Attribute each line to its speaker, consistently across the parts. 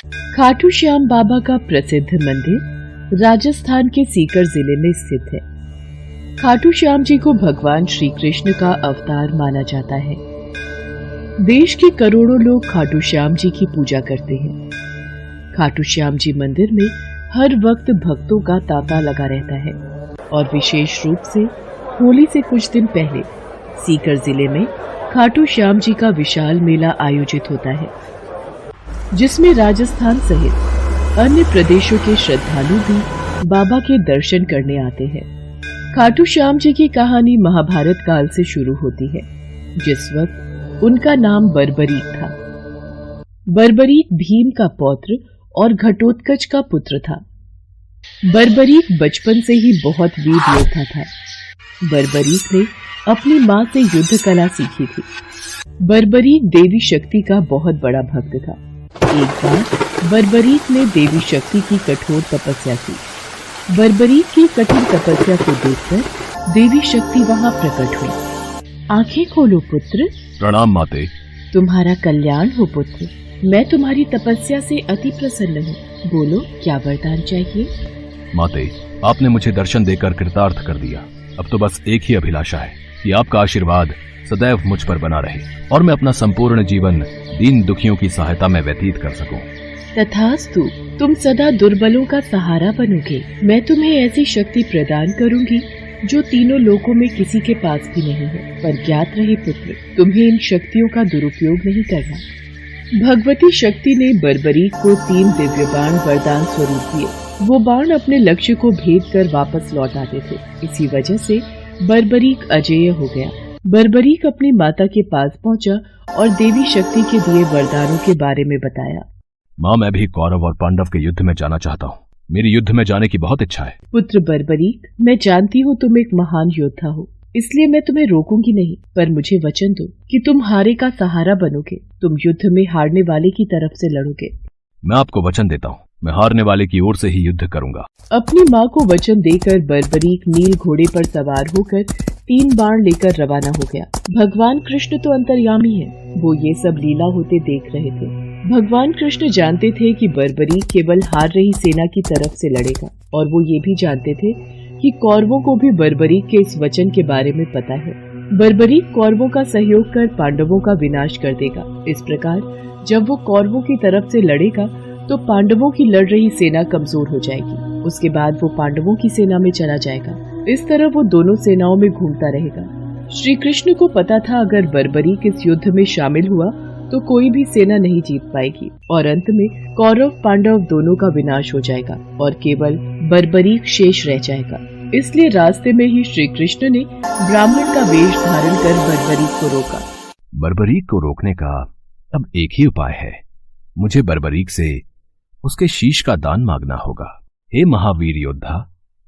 Speaker 1: खाटू श्याम बाबा का प्रसिद्ध मंदिर राजस्थान के सीकर जिले में स्थित है। खाटू श्याम जी को भगवान श्री कृष्ण का अवतार माना जाता है। देश के करोड़ों लोग खाटू श्याम जी की पूजा करते हैं। खाटू श्याम जी मंदिर में हर वक्त भक्तों का तांता लगा रहता है और विशेष रूप से होली से कुछ दिन पहले सीकर जिले में खाटू श्याम जी का विशाल मेला आयोजित होता है, जिसमें राजस्थान सहित अन्य प्रदेशों के श्रद्धालु भी बाबा के दर्शन करने आते हैं। खाटू श्याम जी की कहानी महाभारत काल से शुरू होती है, जिस वक्त उनका नाम बर्बरीक था। बर्बरीक भीम का पौत्र और घटोत्कच का पुत्र था। बर्बरीक बचपन से ही बहुत वीर योद्धा था। बर्बरीक ने अपनी माँ से युद्ध कला सीखी थी। बर्बरीक देवी शक्ति का बहुत बड़ा भक्त था। एक बार बर्बरीक ने देवी शक्ति की कठोर तपस्या की। बर्बरीक की कठिन तपस्या को देखकर देवी शक्ति वहाँ प्रकट हुई। आंखें खोलो पुत्र।
Speaker 2: प्रणाम माते।
Speaker 1: तुम्हारा कल्याण हो पुत्र। मैं तुम्हारी तपस्या से अति प्रसन्न हूँ। बोलो, क्या वरदान चाहिए?
Speaker 2: माते, आपने मुझे दर्शन देकर कृतार्थ कर दिया। अब तो बस एक ही अभिलाषा है कि आपका आशीर्वाद सदैव मुझ पर बना रहे और मैं अपना संपूर्ण जीवन दीन दुखियों की सहायता में व्यतीत कर सकूं।
Speaker 1: तथास्तु, तुम सदा दुर्बलों का सहारा बनोगे। मैं तुम्हें ऐसी शक्ति प्रदान करूंगी जो तीनों लोकों में किसी के पास भी नहीं है। पर ज्ञात रहे पुत्र, तुम्हें इन शक्तियों का दुरुपयोग नहीं करना। भगवती शक्ति ने बर्बरीक को 3 दिव्य बाण वरदान स्वरूप दिए। वो बाण अपने लक्ष्य को भेद कर वापस लौट आते थे। इसी वजह से बर्बरीक अजेय हो गया। बर्बरीक अपनी माता के पास पहुंचा और देवी शक्ति के दिए वरदानों के बारे में बताया।
Speaker 2: माँ, मैं भी कौरव और पांडव के युद्ध में जाना चाहता हूँ। मेरी युद्ध में जाने की बहुत इच्छा है।
Speaker 1: पुत्र बर्बरीक, मैं जानती हूँ तुम एक महान योद्धा हो, इसलिए मैं तुम्हें रोकूंगी नहीं, पर मुझे वचन दो कि तुम हारे का सहारा बनोगे। तुम युद्ध में हारने वाले की तरफ से लड़ोगे।
Speaker 2: मैं आपको वचन देता हूँ, मैं हारने वाले की ओर से ही युद्ध करूंगा।
Speaker 1: अपनी माँ को वचन देकर बर्बरीक नील घोड़े पर सवार होकर 3 बाण लेकर रवाना हो गया। भगवान कृष्ण तो अंतर्यामी है, वो ये सब लीला होते देख रहे थे। भगवान कृष्ण जानते थे कि बर्बरीक केवल हार रही सेना की तरफ से लड़ेगा, और वो ये भी जानते थे कि कौरवों को भी बर्बरीक के इस वचन के बारे में पता है। बर्बरीक कौरवों का सहयोग कर पांडवों का विनाश कर देगा। इस प्रकार जब वो कौरवों की तरफ से लड़ेगा तो पांडवों की लड़ रही सेना कमजोर हो जाएगी। उसके बाद वो पांडवों की सेना में चला जाएगा। इस तरह वो दोनों सेनाओं में घूमता रहेगा। श्री कृष्ण को पता था अगर बर्बरीक इस युद्ध में शामिल हुआ तो कोई भी सेना नहीं जीत पाएगी और अंत में कौरव पांडव दोनों का विनाश हो जाएगा और केवल बर्बरीक शेष रह जाएगा। इसलिए रास्ते में ही श्री कृष्ण ने ब्राह्मण का वेश धारण कर बर्बरीक को रोका।
Speaker 2: बर्बरीक को रोकने का अब एक ही उपाय है। मुझे बर्बरीक से उसके शीश का दान मांगना होगा। हे महावीर योद्धा,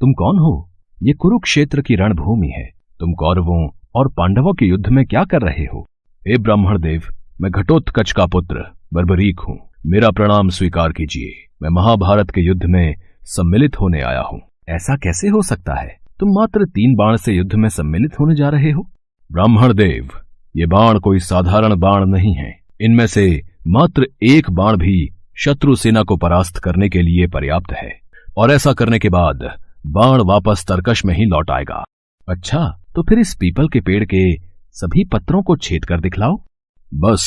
Speaker 2: तुम कौन हो? ये कुरुक्षेत्र की रणभूमि है। तुम कौरवों और पांडवों के युद्ध में क्या कर रहे हो? हे ब्राह्मण देव, मैं घटोत्कच का पुत्र बर्बरीक हूँ। मेरा प्रणाम स्वीकार कीजिए। मैं महाभारत के युद्ध में सम्मिलित होने आया हूँ। ऐसा कैसे हो सकता है? तुम मात्र 3 बाण से युद्ध में सम्मिलित होने जा रहे हो? ब्राह्मण देव, ये बाण कोई साधारण बाण नहीं है। इनमें से मात्र 1 बाण भी शत्रु सेना को परास्त करने के लिए पर्याप्त है, और ऐसा करने के बाद बाण वापस तरकश में ही लौट आएगा। अच्छा, तो फिर इस पीपल के पेड़ के सभी पत्रों को छेद कर दिखलाओ। बस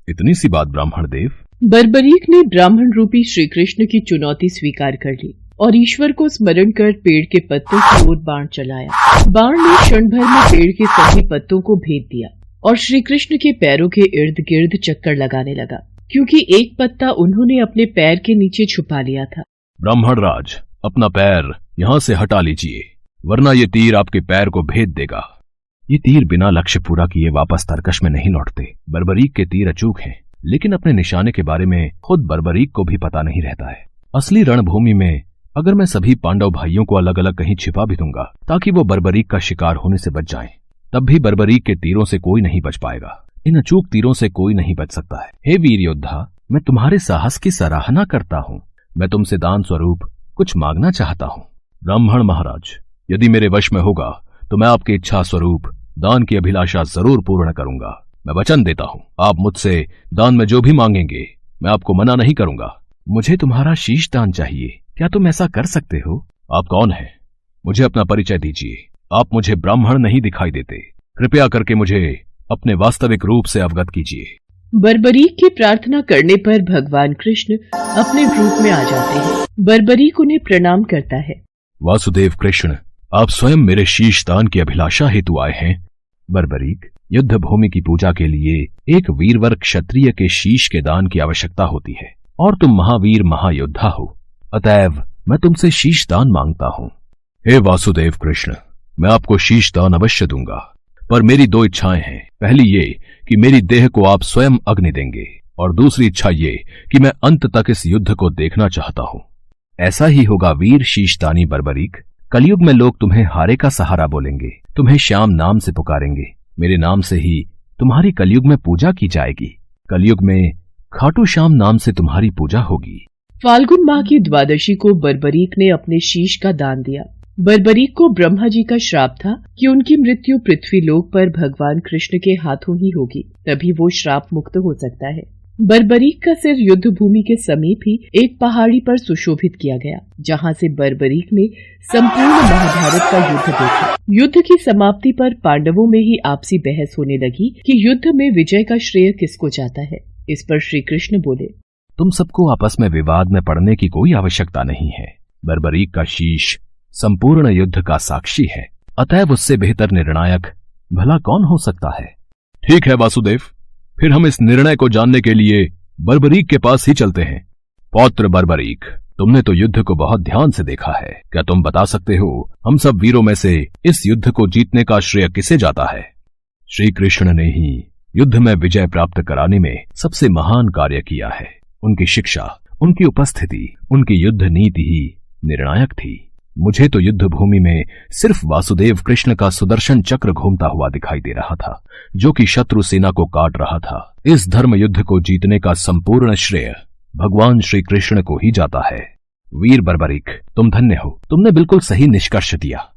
Speaker 2: इतनी सी बात ब्राह्मण देव।
Speaker 1: बर्बरीक ने ब्राह्मण रूपी श्री कृष्ण की चुनौती स्वीकार कर ली और ईश्वर को स्मरण कर पेड़ के पत्तों की ओर बाण चलाया। बाण ने क्षण भर में पेड़ के सभी पत्तों को भेद दिया और श्री कृष्ण के पैरों के इर्द गिर्द चक्कर लगाने लगा, क्योंकि एक पत्ता उन्होंने अपने पैर के नीचे छुपा लिया था।
Speaker 2: ब्राह्मण राज, अपना पैर यहाँ से हटा लीजिए, वरना ये तीर आपके पैर को भेद देगा। ये तीर बिना लक्ष्य पूरा किए वापस तरकश में नहीं लौटते। बर्बरीक के तीर अचूक हैं, लेकिन अपने निशाने के बारे में खुद बर्बरीक को भी पता नहीं रहता है। असली रणभूमि में अगर मैं सभी पांडव भाइयों को अलग अलग कहीं छिपा भी दूंगा ताकि वो बर्बरीक का शिकार होने से बच जाएं, तब भी बर्बरीक के तीरों से कोई नहीं बच पाएगा। इन अचूक तीरों से कोई नहीं बच सकता है। हे वीर योद्धा, मैं तुम्हारे साहस की सराहना करता हूँ। मैं तुमसे दान स्वरूप कुछ मांगना चाहता हूँ। ब्राह्मण महाराज, यदि मेरे वश में होगा तो मैं आपकी इच्छा स्वरूप दान की अभिलाषा जरूर पूर्ण करूंगा। मैं वचन देता हूँ, आप मुझसे दान में जो भी मांगेंगे मैं आपको मना नहीं करूंगा। मुझे तुम्हारा शीश दान चाहिए, क्या तुम ऐसा कर सकते हो? आप कौन हैं? मुझे अपना परिचय दीजिए। आप मुझे ब्राह्मण नहीं दिखाई देते, कृपया करके मुझे अपने वास्तविक रूप से अवगत कीजिए।
Speaker 1: बर्बरीक की प्रार्थना करने पर भगवान कृष्ण अपने रूप में आ जाते हैं। बर्बरीक उन्हें प्रणाम करता है।
Speaker 2: वासुदेव कृष्ण, आप स्वयं मेरे शीश दान की अभिलाषा हेतु आए हैं। बर्बरीक, युद्ध भूमि की पूजा के लिए एक वीरवर क्षत्रिय के शीश के दान की आवश्यकता होती है और तुम महावीर महायोद्धा हो, अतएव मैं तुमसे शीश दान मांगता हूँ। हे वासुदेव कृष्ण, मैं आपको शीश दान अवश्य दूंगा, पर मेरी दो इच्छाएं हैं। पहली ये कि मेरी देह को आप स्वयं अग्नि देंगे, और दूसरी इच्छा ये कि मैं अंत तक इस युद्ध को देखना चाहता हूँ। ऐसा ही होगा वीर शीशदानी बर्बरीक। कलयुग में लोग तुम्हें हारे का सहारा बोलेंगे, तुम्हें श्याम नाम से पुकारेंगे। मेरे नाम से ही तुम्हारी कलयुग में पूजा की जाएगी। कलयुग में खाटू श्याम नाम से तुम्हारी पूजा होगी।
Speaker 1: फाल्गुन माह की द्वादशी को बर्बरीक ने अपने शीश का दान दिया। बर्बरीक को ब्रह्मा जी का श्राप था कि उनकी मृत्यु पृथ्वी लोक पर भगवान कृष्ण के हाथों ही होगी, तभी वो श्राप मुक्त हो सकता है। बर्बरीक का सिर युद्ध भूमि के समीप ही एक पहाड़ी पर सुशोभित किया गया, जहां से बर्बरीक ने संपूर्ण महाभारत का युद्ध देखा। युद्ध की समाप्ति पर पांडवों में ही आपसी बहस होने लगी कि युद्ध में विजय का श्रेय किसको जाता है। इस पर श्री कृष्ण बोले,
Speaker 2: तुम सबको आपस में विवाद में पड़ने की कोई आवश्यकता नहीं है। बर्बरीक का शीश संपूर्ण युद्ध का साक्षी है, अतएव उससे बेहतर निर्णायक भला कौन हो सकता है। ठीक है वासुदेव, फिर हम इस निर्णय को जानने के लिए बर्बरीक के पास ही चलते हैं। पौत्र बर्बरीक, तुमने तो युद्ध को बहुत ध्यान से देखा है, क्या तुम बता सकते हो हम सब वीरों में से इस युद्ध को जीतने का श्रेय किसे जाता है? श्री कृष्ण ने ही युद्ध में विजय प्राप्त कराने में सबसे महान कार्य किया है। उनकी शिक्षा, उनकी उपस्थिति, उनकी युद्ध नीति ही निर्णायक थी। मुझे तो युद्ध भूमि में सिर्फ वासुदेव कृष्ण का सुदर्शन चक्र घूमता हुआ दिखाई दे रहा था, जो कि शत्रु सेना को काट रहा था। इस धर्म युद्ध को जीतने का संपूर्ण श्रेय भगवान श्री कृष्ण को ही जाता है। वीर बर्बरीक, तुम धन्य हो, तुमने बिल्कुल सही निष्कर्ष दिया।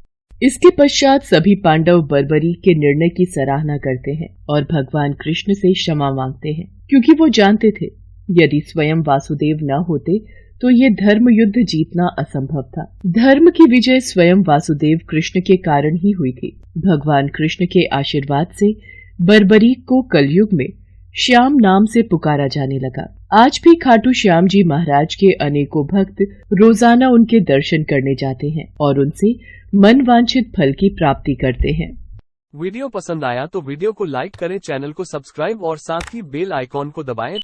Speaker 1: इसके पश्चात सभी पांडव बर्बरीक के निर्णय की सराहना करते हैं और भगवान कृष्ण से क्षमा मांगते हैं, क्योंकि वो जानते थे यदि स्वयं वासुदेव न होते तो ये धर्म युद्ध जीतना असंभव था। धर्म की विजय स्वयं वासुदेव कृष्ण के कारण ही हुई थी। भगवान कृष्ण के आशीर्वाद से बर्बरीक को कलयुग में श्याम नाम से पुकारा जाने लगा। आज भी खाटू श्याम जी महाराज के अनेकों भक्त रोजाना उनके दर्शन करने जाते हैं और उनसे मन वांछित फल की प्राप्ति करते हैं।
Speaker 3: वीडियो पसंद आया तो वीडियो को लाइक करें, चैनल को सब्सक्राइब और साथ ही बेल आइकॉन को दबाएं।